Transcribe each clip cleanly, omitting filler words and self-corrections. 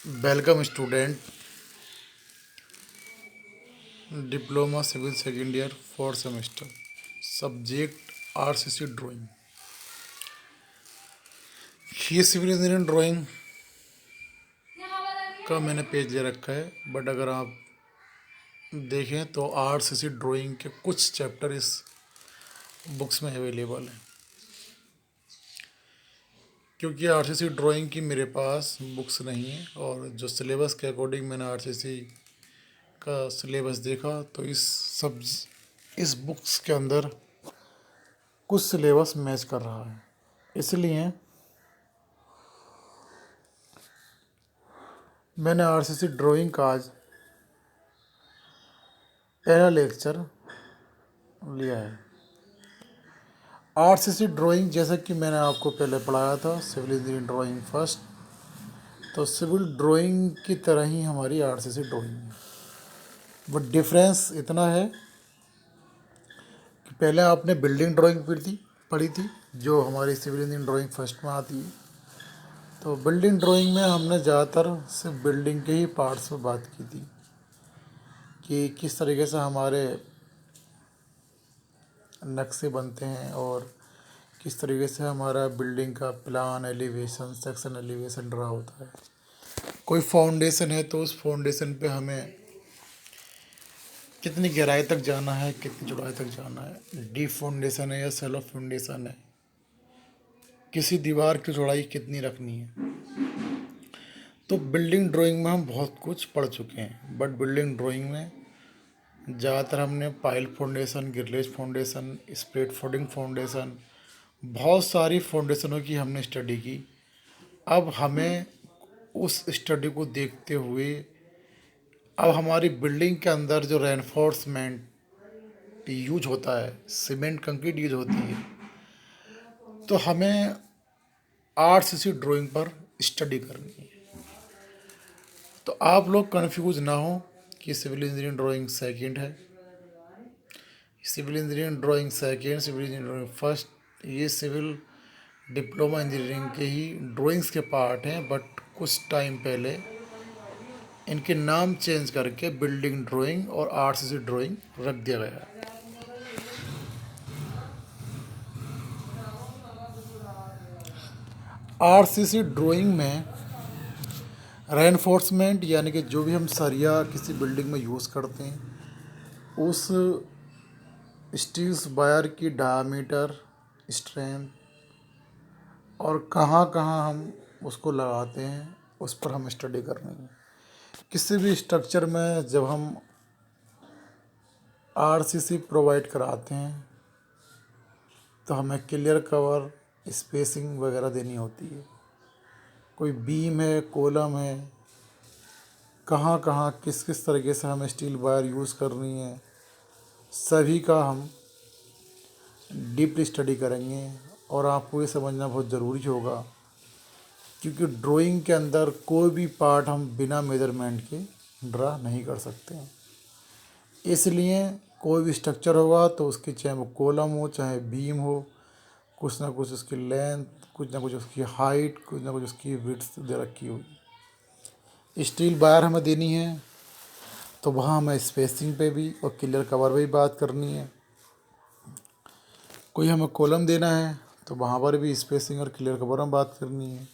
Welcome student, diploma civil second year fourth semester, subject RCC drawing. ये civil engineering drawing का मैंने page ले रखा है, बट अगर आप देखें तो आरसीसी ड्राइंग के कुछ चैप्टर इस बुक्स में अवेलेबल हैं। क्योंकि आरसीसी ड्राइंग की मेरे पास बुक्स नहीं है और जो सिलेबस के अकॉर्डिंग मैंने आरसीसी का सिलेबस देखा तो इस बुक्स के अंदर कुछ सिलेबस मैच कर रहा है, इसलिए मैंने आरसीसी ड्राइंग का आज पहला लेक्चर लिया है। आरसीसी ड्राइंग जैसा कि मैंने आपको पहले पढ़ाया था, सिविल इंजीनियरिंग ड्राइंग फर्स्ट, तो सिविल ड्राइंग की तरह ही हमारी आरसीसी ड्राइंग है। बट डिफरेंस इतना है कि पहले आपने बिल्डिंग ड्राइंग पढ़ी थी जो हमारी सिविल इंजीनियरिंग ड्राइंग फर्स्ट में आती है। तो बिल्डिंग ड्राइंग में हमने ज़्यादातर सिर्फ बिल्डिंग के ही पार्ट्स पर बात की थी कि किस तरीके से हमारे नक्शे बनते हैं और किस तरीके से हमारा बिल्डिंग का plan, elevation, section elevation draw होता है। कोई फाउंडेशन है तो उस फाउंडेशन पे हमें कितनी गहराई तक जाना है, कितनी चौड़ाई तक जाना है, डीप फाउंडेशन है या सेलो फाउंडेशन है, किसी दीवार की चौड़ाई कितनी रखनी है। तो बिल्डिंग ड्राइंग में हम बहुत कुछ पढ़ चुके हैं, बट बिल्डिंग ड्राइंग में ज़्यादातर हमने pile foundation, grillage foundation, split footing foundation, बहुत सारी फाउंडेशनों की हमने स्टडी की। अब हमें उस स्टडी को देखते हुए अब हमारी बिल्डिंग के अंदर जो रेनफोर्समेंट यूज होता है, सीमेंट कंक्रीट यूज होती है, तो हमें आरसीसी ड्राइंग पर स्टडी करनी है। तो आप लोग कंफ्यूज ना हो कि सिविल इंजीनियरिंग ड्राइंग सेकंड है, civil engineering drawing second, civil engineering first, ये सिविल डिप्लोमा इंजीनियरिंग के ही ड्राइंग्स के पार्ट हैं। बट कुछ टाइम पहले इनके नाम चेंज करके बिल्डिंग ड्राइंग और आरसीसी ड्राइंग रख दिया गया है। आरसीसी ड्राइंग में रेनफोर्समेंट यानी कि जो भी हम सरिया किसी बिल्डिंग में यूज़ करते हैं, उस स्टील्स वायर की डायमीटर, स्ट्रेंथ और कहाँ कहाँ हम उसको लगाते हैं, उस पर हम स्टडी करनी है। किसी भी स्ट्रक्चर में जब हम आरसीसी प्रोवाइड कराते हैं तो हमें क्लियर कवर, स्पेसिंग वगैरह देनी होती है। कोई बीम है, कॉलम है, कहाँ कहाँ किस किस तरीके से हमें स्टील वायर यूज़ करनी है, सभी का हम डीपली स्टडी करेंगे। और आपको ये समझना बहुत ज़रूरी होगा क्योंकि ड्राइंग के अंदर कोई भी पार्ट हम बिना मेजरमेंट के ड्रा नहीं कर सकते हैं। इसलिए कोई भी स्ट्रक्चर होगा तो उसकी चाहे वो कॉलम हो चाहे बीम हो, कुछ ना कुछ उसकी लेंथ, कुछ ना कुछ उसकी हाइट, कुछ ना कुछ उसकी विड्थ दे रखी होगी। स्टील वायर हमें देनी है तो वहाँ हमें स्पेसिंग पे भी और क्लियर कवर पे भी बात करनी है। कोई हमें कॉलम देना है तो वहाँ पर भी स्पेसिंग और क्लियर कवर में बात करनी है।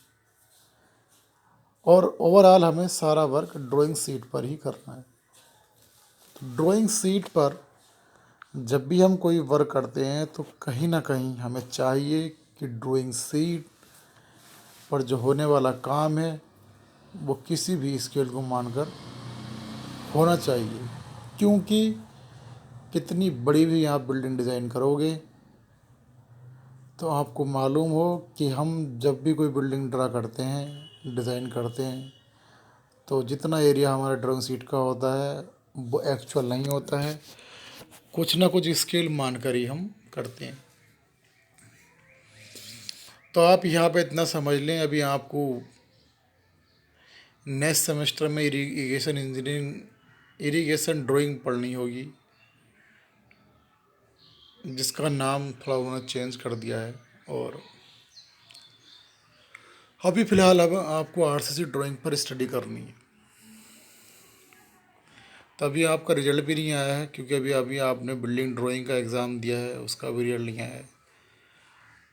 और ओवरऑल हमें सारा वर्क ड्राइंग शीट पर ही करना है। तो ड्राइंग शीट पर जब भी हम कोई वर्क करते हैं तो कहीं ना कहीं हमें चाहिए कि ड्राइंग शीट पर जो होने वाला काम है वो किसी भी स्केल को मानकर होना चाहिए। क्योंकि कितनी बड़ी भी आप बिल्डिंग डिज़ाइन करोगे तो आपको मालूम हो कि हम जब भी कोई बिल्डिंग ड्रा करते हैं, डिज़ाइन करते हैं, तो जितना एरिया हमारा ड्राइंग शीट का होता है वो एक्चुअल नहीं होता है, कुछ ना कुछ स्केल मानकर ही हम करते हैं। तो आप यहाँ पे इतना समझ लें, अभी आपको नेक्स्ट सेमेस्टर में इरिगेशन इंजीनियरिंग, इरिगेशन ड्राइंग पढ़नी होगी, जिसका नाम थोड़ा उन्होंने चेंज कर दिया है। और अभी फ़िलहाल अब आपको आरसीसी ड्राइंग पर स्टडी करनी है। तभी आपका रिजल्ट भी नहीं आया है, क्योंकि अभी अभी आपने बिल्डिंग ड्राइंग का एग्ज़ाम दिया है, उसका भी रिजल्ट नहीं आया है।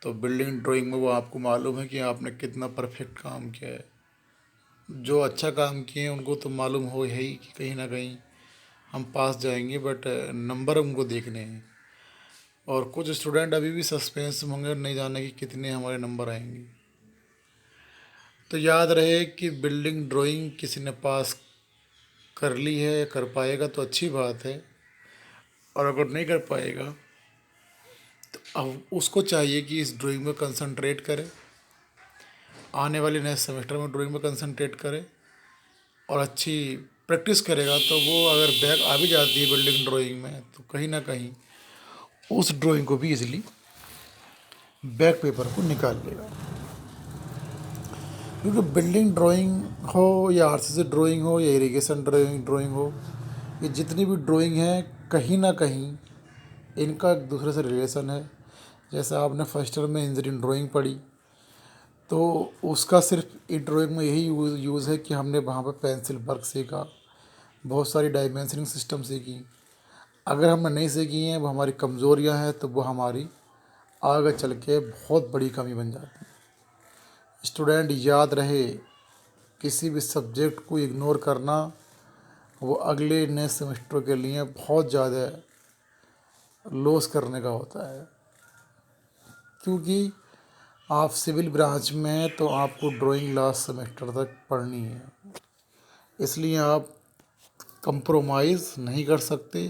तो बिल्डिंग ड्राइंग में वो आपको मालूम है कि आपने कितना परफेक्ट काम किया है। जो अच्छा काम किए हैं उनको तो मालूम हो ही कि कहीं ना कहीं हम पास जाएंगे, बट नंबर उनको देखने हैं। और कुछ स्टूडेंट अभी भी सस्पेंस में होंगे, नहीं जाने कि कितने हमारे नंबर आएंगे। तो याद रहे कि बिल्डिंग ड्राइंग किसी ने पास कर ली है, कर पाएगा तो अच्छी बात है, और अगर नहीं कर पाएगा तो अब उसको चाहिए कि इस ड्राइंग में कंसंट्रेट करे, आने वाले नेक्स्ट सेमेस्टर में ड्राइंग में कंसंट्रेट करे और अच्छी प्रैक्टिस करेगा। तो वो अगर बैक आ भी जाती है बिल्डिंग ड्राइंग में, तो कहीं ना कहीं उस ड्राइंग को भी इजीली बैक पेपर को निकाल लेगा। क्योंकि बिल्डिंग ड्राइंग हो या आरसीसी ड्राइंग हो या इरिगेशन ड्राइंग हो, ये जितनी भी ड्राइंग है कहीं ना कहीं इनका एक दूसरे से रिलेशन है। जैसे आपने फर्स्ट ईयर में इंजीनियरिंग ड्राइंग पढ़ी, तो उसका सिर्फ इस ड्राइंग में यही यूज़ है कि हमने वहाँ पर पेंसिल वर्क सीखा, बहुत सारी डायमेंशनिंग सिस्टम सीखी। अगर हमने नहीं सीखी हैं, वो हमारी कमज़ोरियाँ हैं, तो वो हमारी आगे चल के बहुत बड़ी कमी बन जाती है। स्टूडेंट याद रहे, किसी भी सब्जेक्ट को इग्नोर करना वो अगले नेक्स्ट सेमेस्टर के लिए बहुत ज़्यादा लॉस करने का होता है। क्योंकि आप सिविल ब्रांच में हैं तो आपको ड्राइंग लास्ट सेमेस्टर तक पढ़नी है, इसलिए आप कंप्रोमाइज़ नहीं कर सकते।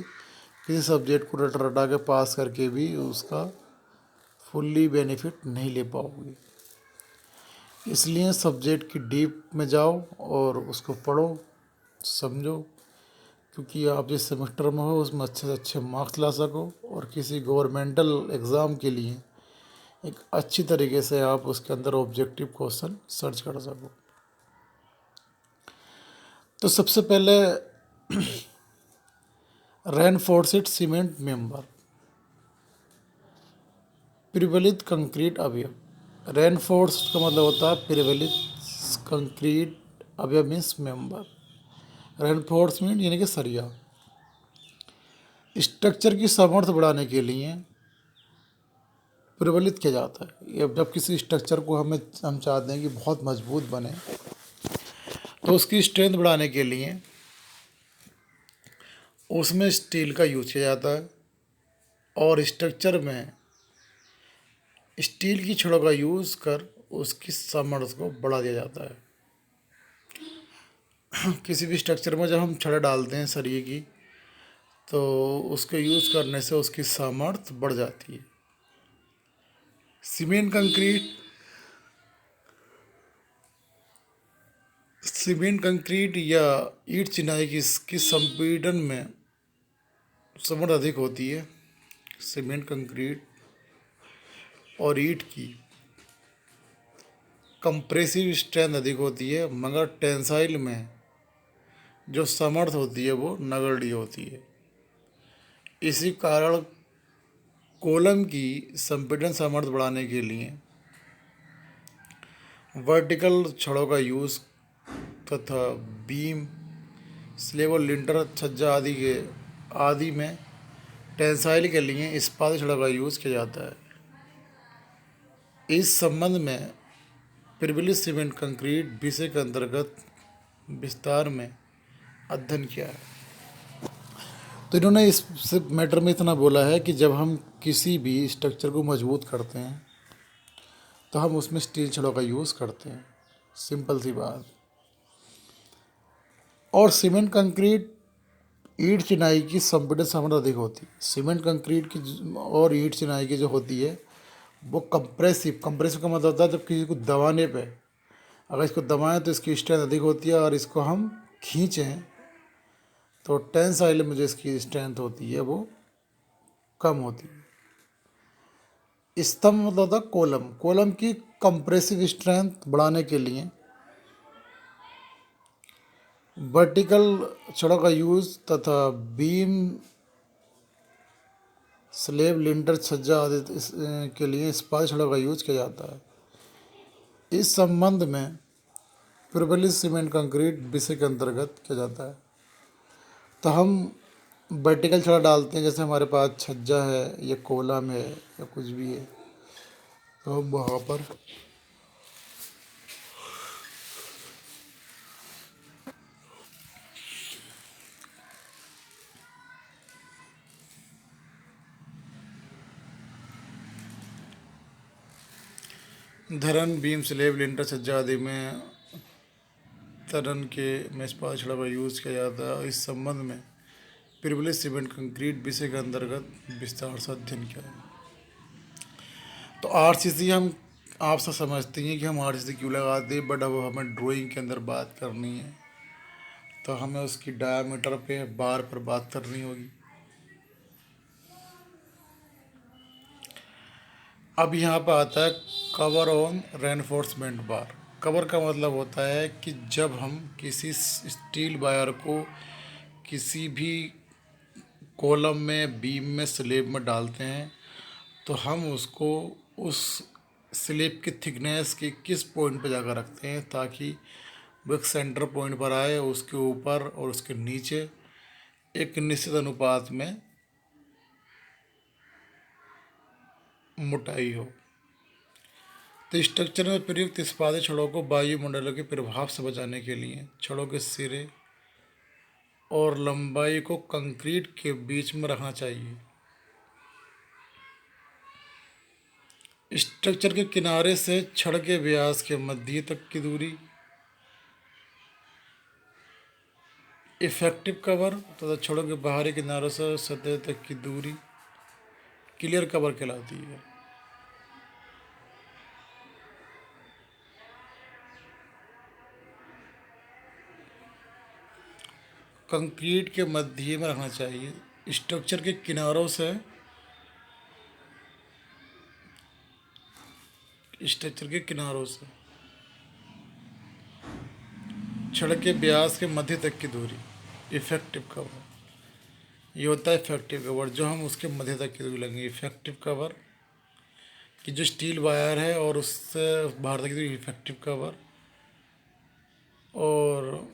किसी सब्जेक्ट को रट रटा के पास करके भी उसका फुल्ली बेनिफिट नहीं ले पाओगे। इसलिए सब्जेक्ट की डीप में जाओ और उसको पढ़ो, समझो, क्योंकि आप जिस सेमेस्टर में हो उसमें अच्छे से अच्छे मार्क्स ला सको और किसी गवर्नमेंटल एग्ज़ाम के लिए एक अच्छी तरीके से आप उसके अंदर ऑब्जेक्टिव क्वेश्चन सर्च कर सको। तो सबसे पहले रेनफोर्स्ड सीमेंट मेंबर, प्रिवलित कंक्रीट अवयव। रेनफोर्स्ड का मतलब होता है प्रिवलित कंक्रीट अवयव मीन्स मेंबर। रेनफोर्समेंट यानी कि सरिया। स्ट्रक्चर की सामर्थ्य बढ़ाने के लिए प्रबलित किया जाता है। ये जब किसी स्ट्रक्चर को हम चाहते हैं कि बहुत मजबूत बने, तो उसकी स्ट्रेंथ बढ़ाने के लिए उसमें स्टील का यूज किया जाता है, और स्ट्रक्चर में स्टील की छड़ों का यूज़ कर उसकी सामर्थ्य को बढ़ा दिया जाता है। किसी भी स्ट्रक्चर में जब हम छड़ डालते हैं सरिये की, तो उसके यूज़ करने से उसकी सामर्थ्य बढ़ जाती है। सीमेंट कंक्रीट, सीमेंट कंक्रीट या ईंट चिनाई की संपीड़न में समर्थ अधिक होती है। सीमेंट कंक्रीट और ईंट की कंप्रेसिव स्ट्रेंथ अधिक होती है, मगर टेंसाइल में जो समर्थ होती है वो नगण्य होती है। इसी कारण कॉलम की संपीड़न सामर्थ्य बढ़ाने के लिए वर्टिकल छड़ों का यूज़ तथा बीम, स्लेब और लिंटर, छज्जा आदि में टेंसाइल के लिए इस्पात छड़ों का यूज़ किया जाता है। इस संबंध में प्रिविलेज सीमेंट कंक्रीट विषय के अंतर्गत विस्तार में अध्ययन किया है। तो इन्होंने इस मैटर में इतना बोला है कि जब हम किसी भी स्ट्रक्चर को मजबूत करते हैं तो हम उसमें स्टील छड़ों का यूज़ करते हैं, सिंपल सी बात। और सीमेंट कंक्रीट ईंट चिनाई की संपीड़न सामर्थ्य अधिक होती है। सीमेंट कंक्रीट की और ईंट चिनाई की जो होती है वो कंप्रेसिव का मतलब होता है जब किसी को दबाने पे, अगर इसको दबाएं तो इसकी स्ट्रेंथ अधिक होती है, और इसको हम खींचें तो टेंसाइल में जो इसकी स्ट्रेंथ होती है वो कम होती है। स्तंभ मतलब होता है कॉलम। कॉलम की कंप्रेसिव स्ट्रेंथ बढ़ाने के लिए वर्टिकल छड़ों का यूज़ तथा बीम, स्लेब, लिंटर, छज्जा आदि के लिए इस्पात छड़ों का यूज़ किया जाता है। इस संबंध में प्रिबली सीमेंट कंक्रीट विषय के अंतर्गत किया जाता है। तो हम वर्टिकल छड़ डालते हैं, जैसे हमारे पास छज्जा है या कोलम है या कुछ भी है, तो हम वहाँ पर धरन बीम स्लेब लिंटर छज्जा आदि में तरन के में इस्पात छड़ का यूज़ किया जाता है। इस संबंध में प्रिबली सीमेंट कंक्रीट विषय के अंतर्गत विस्तार से अध्ययन किया है। तो आरसीसी हम आप सब समझते हैं कि हम आरसीसी क्यों लगाते हैं, बट अब हमें ड्राइंग के अंदर बात करनी है तो हमें उसकी डायामीटर पे बार पर बात करनी होगी। अब यहाँ पर आता है cover on reinforcement bar. Cover का मतलब होता है कि जब हम किसी स्टील वायर को किसी भी कॉलम में, बीम में, स्लेब में डालते हैं तो हम उसको उस स्लेब की थिकनेस के किस पॉइंट पर जाकर रखते हैं ताकि वो एक सेंटर पॉइंट पर आए, उसके ऊपर और उसके नीचे एक निश्चित अनुपात में मोटाई हो। तो स्ट्रक्चर में प्रयुक्त इस्पाती छड़ों को वायुमंडल के प्रभाव से बचाने के लिए छड़ों के सिरे और लंबाई को कंक्रीट के बीच में रखना चाहिए। स्ट्रक्चर के किनारे से छड़ के व्यास के मध्य तक की दूरी इफेक्टिव कवर तथा छड़ों के बाहरी किनारों से सतह तक की दूरी क्लियर कवर कहलाती है। कंक्रीट के मध्य में रखना चाहिए। स्ट्रक्चर के किनारों से छड़ के व्यास के मध्य तक की दूरी इफेक्टिव कवर, ये होता है इफेक्टिव कवर, जो हम उसके मध्य तक की दूरी लेंगे। इफेक्टिव कवर कि जो स्टील वायर है और उससे बाहर तक की दूरी इफेक्टिव कवर, और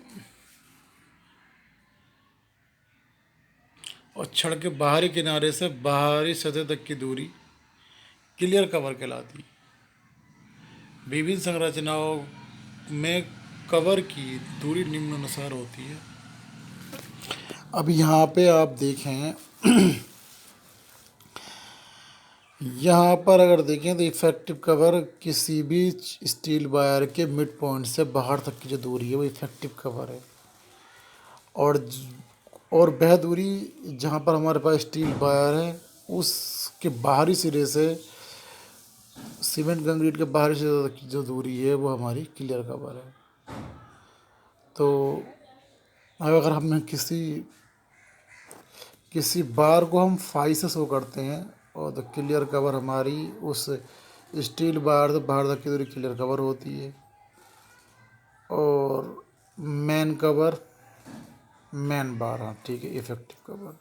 छड़ के बाहरी किनारे से बाहरी सतह तक की दूरी क्लियर कवर कहलाती है। विभिन्न संरचनाओं में कवर की दूरी निम्नानुसार होती है। अब यहाँ पे आप देखें, यहाँ पर अगर देखें तो इफेक्टिव कवर किसी भी स्टील वायर के मिड पॉइंट से बाहर तक की जो दूरी है वो इफेक्टिव कवर है। और वह दूरी जहाँ पर हमारे पास स्टील वायर है उसके बाहरी सिरे से सीमेंट कंक्रीट के बाहरी सिरे तक की जो दूरी है वो हमारी क्लियर कवर है। तो अब अगर हम किसी बार को हम फाई से शो करते हैं और तो क्लियर कवर हमारी उस स्टील बार से बाहर तक की दूरी क्लियर कवर होती है। और मेन कवर, मेन बार, हाँ ठीक है, इफेक्टिव कवर।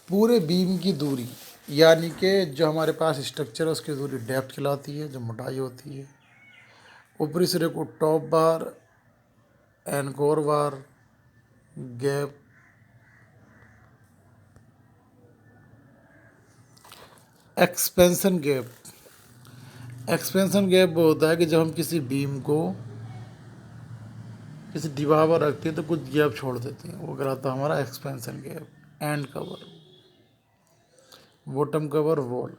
पूरे बीम की दूरी यानी कि जो हमारे पास स्ट्रक्चर है उसकी दूरी डेप्थ कहलाती है, जो मोटाई होती है। ऊपरी सिरे को top bar, anchor bar, gap, expansion gap. Expansion gap वो होता है कि जब हम किसी बीम को किसी दीवार पर रखते हैं तो कुछ गैप छोड़ देते हैं, वो कहलाता है हमारा expansion gap. And cover, bottom cover, wall.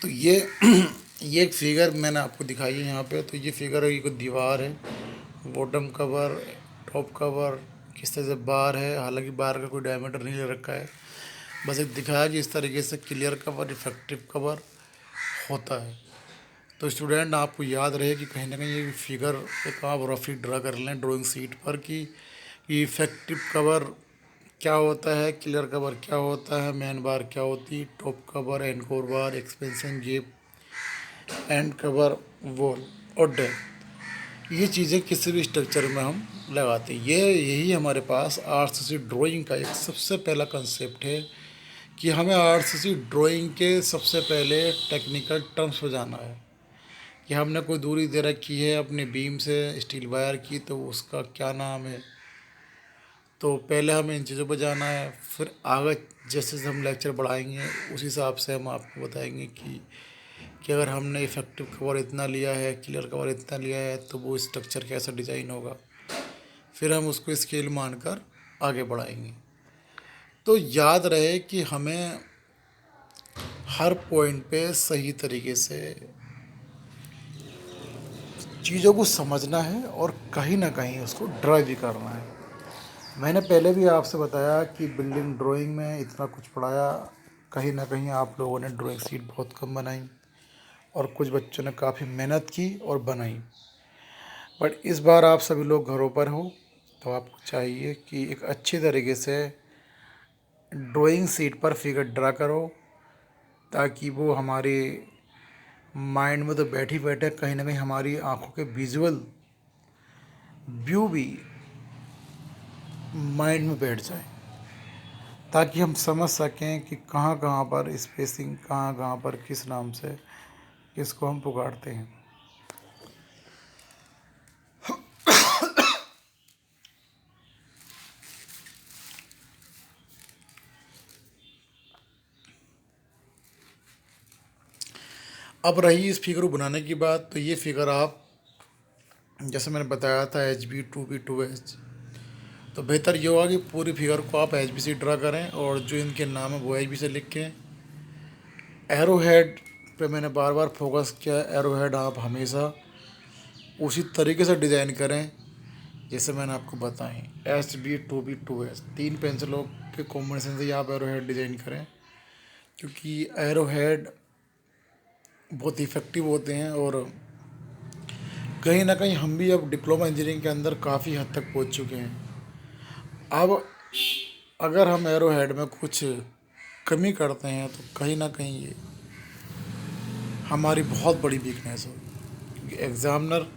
तो ये ये एक फिगर मैंने आपको दिखाई है यहाँ पे। तो ये फिगर है, ये कोई दीवार है, बॉटम कवर, टॉप कवर, किस तरह से बार है। हालांकि बार का कोई डायमीटर नहीं ले रखा है, बस एक दिखाया कि इस तरीके से क्लियर कवर, इफेक्टिव कवर होता है। तो स्टूडेंट आपको याद रहे कि कहीं ना कहीं ये फिगर एक आप रफली ड्रा कर लें ड्राइंग शीट पर कि इफेक्टिव कवर क्या होता है, क्लियर कवर क्या होता है, मेन बार क्या होती है, टॉप कवर, एनकोर बार, एक्सपेंशन जेब, एंड कवर, वॉल और डेप। ये चीज़ें किसी भी स्ट्रक्चर में हम लगाते हैं। ये यही हमारे पास आरसीसी ड्राइंग का एक सबसे पहला कंसेप्ट है कि हमें आरसीसी ड्राइंग के सबसे पहले टेक्निकल टर्म्स पे जाना है कि हमने कोई दूरी दे रखी है अपने बीम से स्टील वायर की, तो उसका क्या नाम है। तो पहले हमें इन चीज़ों पर जाना है, फिर आगे जैसे जैसे हम लेक्चर बढ़ाएंगे उस हिसाब से हम आपको बताएंगे कि अगर हमने इफेक्टिव कवर इतना लिया है, क्लियर कवर इतना लिया है, तो वो स्ट्रक्चर कैसा डिज़ाइन होगा। फिर हम उसको स्केल मानकर आगे बढ़ाएंगे। तो याद रहे कि हमें हर पॉइंट पे सही तरीके से चीज़ों को समझना है और कहीं ना कहीं उसको ड्रा भी करना है। मैंने पहले भी आपसे बताया कि बिल्डिंग ड्राइंग में इतना कुछ पढ़ाया, कहीं ना कहीं आप लोगों ने ड्राइंग शीट बहुत कम बनाई और कुछ बच्चों ने काफ़ी मेहनत की और बनाई। बट इस बार आप सभी लोग घरों पर हो, तो आपको चाहिए कि एक अच्छी तरीके से ड्राइंग शीट पर फिगर ड्रा करो, ताकि वो हमारे माइंड में तो बैठी बैठे कहीं ना कहीं हमारी आंखों के विजुअल व्यू भी माइंड में बैठ जाए, ताकि हम समझ सकें कि कहाँ कहाँ पर स्पेसिंग, कहाँ कहाँ पर किस नाम से किसको हम पुकारते हैं। अब रही इस फिगर को बनाने की बात, तो ये फिगर आप जैसे मैंने बताया था HB 2B 2H, तो बेहतर ये होगा कि पूरी फिगर को आप HB से ड्रा करें और जो इनके नाम है वो HB से लिखें। एरो हेड पे मैंने बार बार फोकस किया, एरो हेड आप हमेशा उसी तरीके से डिज़ाइन करें जैसे मैंने आपको बताएं। HB 2B 2H 3 पेंसिलों के कॉम्बिनेशन से ही आप एरो हेड डिज़ाइन करें, क्योंकि एरो हेड बहुत इफ़ेक्टिव होते हैं। और कहीं ना कहीं हम भी अब डिप्लोमा इंजीनियरिंग के अंदर काफ़ी हद तक पहुंच चुके हैं। अब अगर हम एरो हेड में कुछ कमी करते हैं तो कहीं ना कहीं ये हमारी बहुत बड़ी वीकनेस होगी, क्योंकि एग्ज़ामिनर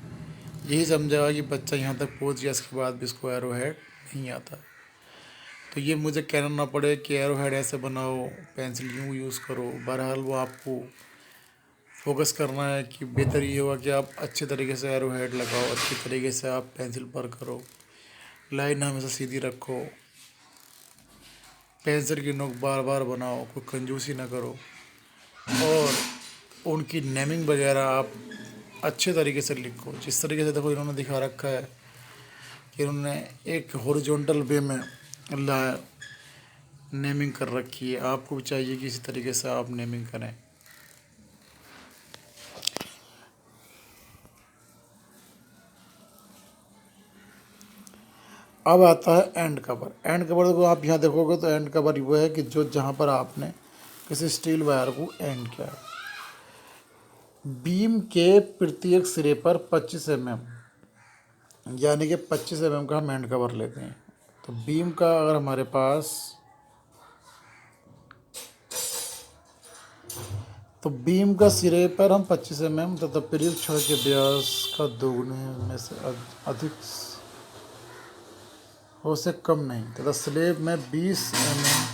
यही समझेगा कि बच्चा यहाँ तक पहुँच गया, इसके बाद भी इसको एरो हेड नहीं आता। तो ये मुझे कहना ना पड़े कि एरो हेड ऐसे बनाओ, पेंसिल यूँ यूज़ करो। बहरहाल वो आपको फोकस करना है कि बेहतर ये होगा कि आप अच्छे तरीके से एरो हेड लगाओ, अच्छी तरीके से आप पेंसिल पर करो, लाइन हमेशा सीधी रखो, पेंसिल की नोक बार बार बनाओ, कोई कंजूसी ना करो। और उनकी नेमिंग वगैरह आप अच्छे तरीके से लिखो, जिस तरीके से देखो इन्होंने दिखा रखा है कि इन्होंने एक हॉरिजॉन्टल वे में ला नेमिंग कर रखी है। आपको भी चाहिए कि इसी तरीके से आप नेमिंग करें। अब आता है एंड कवर। एंड कवर को आप यहाँ देखोगे तो एंड कवर वो है कि जो जहाँ पर आपने किसी स्टील वायर को एंड किया है, बीम के प्रत्येक सिरे पर 25 mm, यानी कि 25 mm का हम एंड कवर लेते हैं। तो बीम का अगर हमारे पास, तो बीम का सिरे पर हम 25 mm तथा प्रयुक्त छड़ के व्यास का दोगुने में से अधिक हो से कम नहीं, तथा स्लेब में 20 mm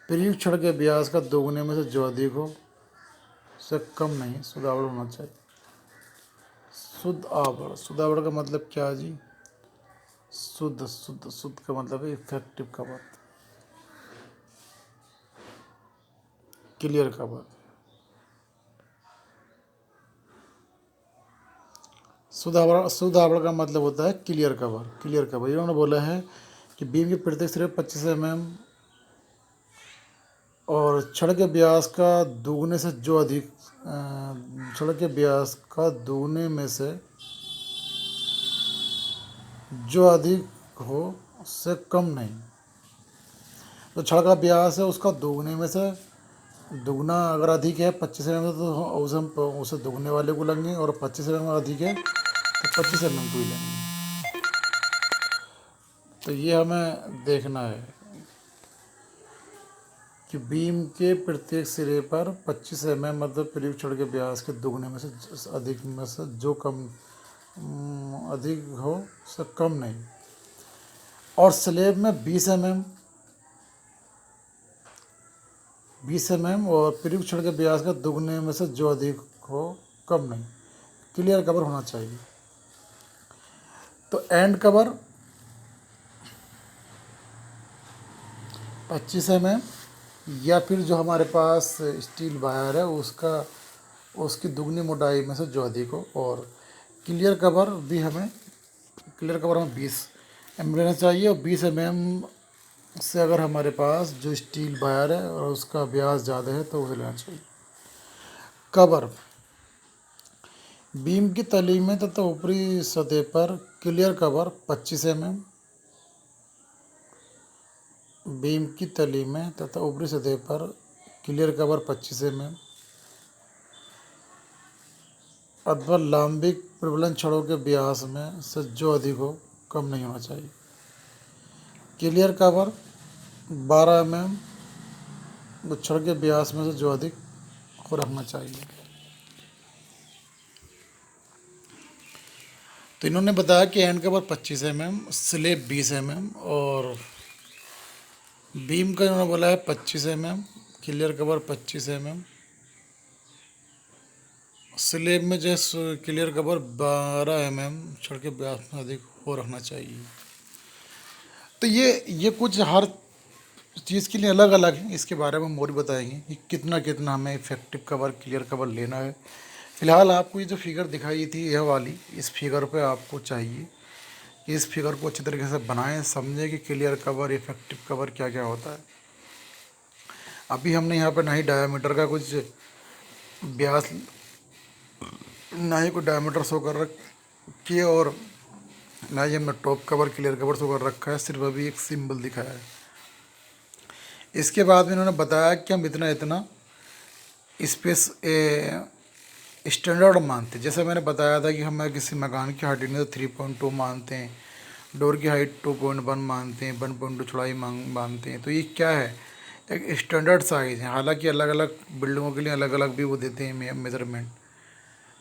प्रयुक्त छड़ के व्यास का दोगुने में से जो अधिक हो से कम नहीं शुद्ध आवरण होना चाहिए। शुद्ध आवरण, शुद्ध आवरण का मतलब क्या है जी? शुद्ध शुद्ध शुद्ध का मतलब है इफेक्टिव कवर, क्लियर कवर। शुद्ध आवरण का मतलब होता है क्लियर कवर। क्लियर कवर इन्होंने बोला है कि बीम के प्रत्येक सिरे 25 mm और छड़ के व्यास का दुगने से जो अधिक छड़ के व्यास का दुगने में से जो अधिक हो उससे कम नहीं। तो छड़ का व्यास है उसका दुगने में से दुगना अगर अधिक है 25 mm तो उसे हम उसे दुगने वाले को लेंगे, और 25 mm अधिक है तो 25 mm को ही लेंगे। तो ये हमें देखना है कि बीम के प्रत्येक सिरे पर 25 mm मतलब प्रयुक्त छड़ के व्यास के दुगने में से अधिक में से जो कम अधिक हो उससे कम नहीं। और स्लेब में 20 mm और प्रयुक्त छड़ के व्यास का दुगने में से जो अधिक हो कम नहीं। क्लियर कवर होना चाहिए। तो एंड कवर 25 mm या फिर जो हमारे पास स्टील वायर है उसकी दुगनी मोटाई में से जो अधिक हो। और क्लियर कवर हमें 20 mm लेना चाहिए, और 20 mm से अगर हमारे पास जो स्टील वायर है और उसका व्यास ज़्यादा है तो उसे लेना चाहिए। कवर बीम की तली में तथा ऊपरी सतह पर क्लियर कवर 25 mm, बीम की तली में तथा ऊपरी सतह पर क्लियर कवर 25 mm अथवा लांबिक प्रबलन छड़ों के व्यास में से जो अधिक हो कम नहीं होना चाहिए। क्लियर कवर 12 mm छड़ के व्यास में से जो अधिक हो रखना चाहिए। तो इन्होंने बताया कि and cover 25 mm, slab 20 mm और बीम का इन्होंने बोला है 25 mm, clear cover 25 mm, slab में जो क्लियर कवर 12 mm छड़ के व्यास में अधिक हो रखना चाहिए। तो ये कुछ हर चीज़ के लिए अलग अलग है, इसके बारे में हम और बताएंगे कि कितना कितना हमें इफेक्टिव कवर क्लियर कवर लेना है। फिलहाल आपको ये जो फिगर दिखाई थी यह वाली, इस फिगर पे आपको चाहिए कि इस फिगर को अच्छी तरीके से बनाएं, समझें कि क्लियर कवर इफेक्टिव कवर क्या क्या होता है। अभी हमने यहाँ पर ना ही डायामीटर का कुछ व्यास ना ही कोई डायमीटर शो कर रखी है और ना ही हमने top cover clear cover show कर रखा है, सिर्फ अभी एक सिंबल दिखाया है। इसके बाद में इन्होंने बताया कि हम इतना इतना स्पेस स्टैंडर्ड मानते हैं। जैसे मैंने बताया था कि हमें किसी मकान की हाइट तो 3.2 मानते हैं, डोर की हाइट 2.1 मानते हैं, 1.2 चौड़ाई मानते हैं। तो ये क्या है, एक स्टैंडर्ड साइज़ है। हालांकि अलग अलग बिल्डिंगों के लिए अलग अलग भी वो देते हैं मेजरमेंट,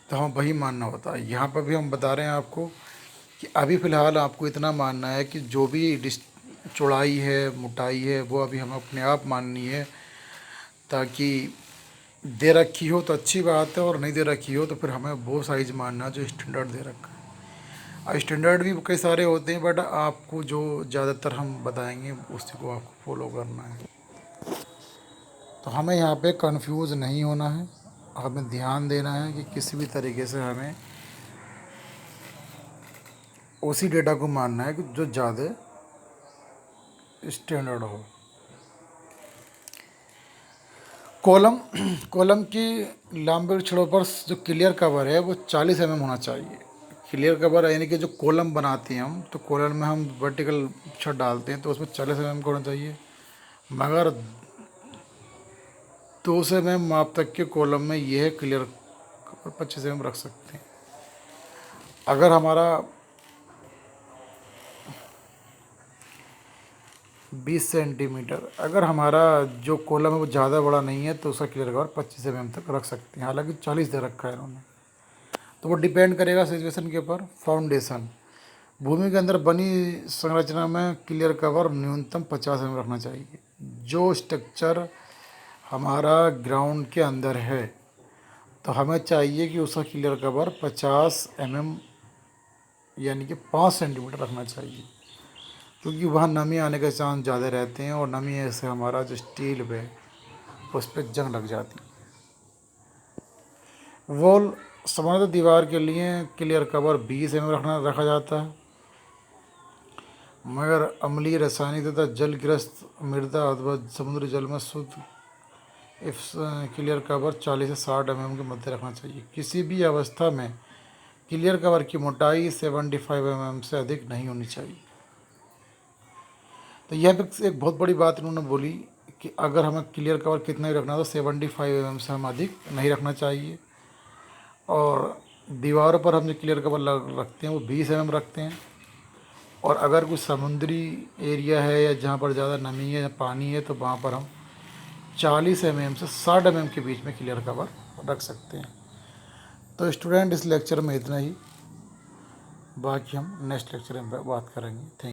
तो हमें वही मानना होता है। यहाँ पर भी हम बता रहे हैं आपको कि अभी फ़िलहाल आपको इतना मानना है कि जो भी चौड़ाई है मोटाई है वो अभी हमें अपने आप माननी है, ताकि दे रखी हो तो अच्छी बात है और नहीं दे रखी हो तो फिर हमें वो साइज़ मानना जो स्टैंडर्ड दे रखा है। अब स्टैंडर्ड भी कई सारे होते हैं, बट आपको जो ज़्यादातर हम बताएंगे उसी को आपको फॉलो करना है। तो हमें यहाँ पे कंफ्यूज नहीं होना है, हमें ध्यान देना है कि किसी भी तरीके से हमें उसी डेटा को मानना है कि जो ज़्यादा स्टैंडर्ड हो। कॉलम की लंबे छड़ों पर जो क्लियर कवर है वो 40 mm होना चाहिए। क्लियर कवर यानी कि जो कॉलम बनाते हैं हम, तो कॉलम में हम वर्टिकल छड़ डालते हैं तो उसमें 40 mm का होना चाहिए। मगर 200 mm माप तक के कॉलम में यह क्लियर कवर 25 mm रख सकते हैं। अगर हमारा 20 सेंटीमीटर, अगर हमारा जो कॉलम है वो ज़्यादा बड़ा नहीं है तो उसका क्लियर कवर 25 mm तक रख सकते हैं। हालांकि 40 दे रखा है इन्होंने, तो वो डिपेंड करेगा सिचुएशन के ऊपर। फाउंडेशन भूमि के अंदर बनी संरचना में क्लियर कवर न्यूनतम 50 mm रखना चाहिए। जो स्ट्रक्चर हमारा ग्राउंड के अंदर है तो हमें चाहिए कि उसका क्लियर कवर 50 mm यानी कि 5 सेंटीमीटर रखना चाहिए, क्योंकि वहाँ नमी आने के चांस ज़्यादा रहते हैं और नमी से हमारा जो स्टील है उस पर जंग लग जाती है। वॉल सामान्यतः दीवार के लिए क्लियर कवर 20 mm रखा जाता है, मगर अम्लीय रासायनिक तथा जलग्रस्त मृदा अथवा समुद्री जल में शुद्ध इफ क्लियर कवर 40 से 60 mm के मध्य रखना चाहिए। किसी भी अवस्था में क्लियर कवर की मोटाई 75 mm से अधिक नहीं होनी चाहिए। तो यह भी एक बहुत बड़ी बात इन्होंने बोली कि अगर हमें क्लियर कवर कितना ही रखना है तो 75 mm से हम अधिक नहीं रखना चाहिए। और दीवारों पर हम जो क्लियर कवर रखते हैं वो 20 mm रखते हैं। और अगर कुछ समुद्री एरिया है या जहाँ पर ज़्यादा नमी है या पानी है तो वहाँ पर हम 40 mm से 60 mm के बीच में क्लियर कवर रख सकते हैं। तो स्टूडेंट, इस लेक्चर में इतना ही, बाकी हम नेक्स्ट लेक्चर में बात करेंगे। थैंक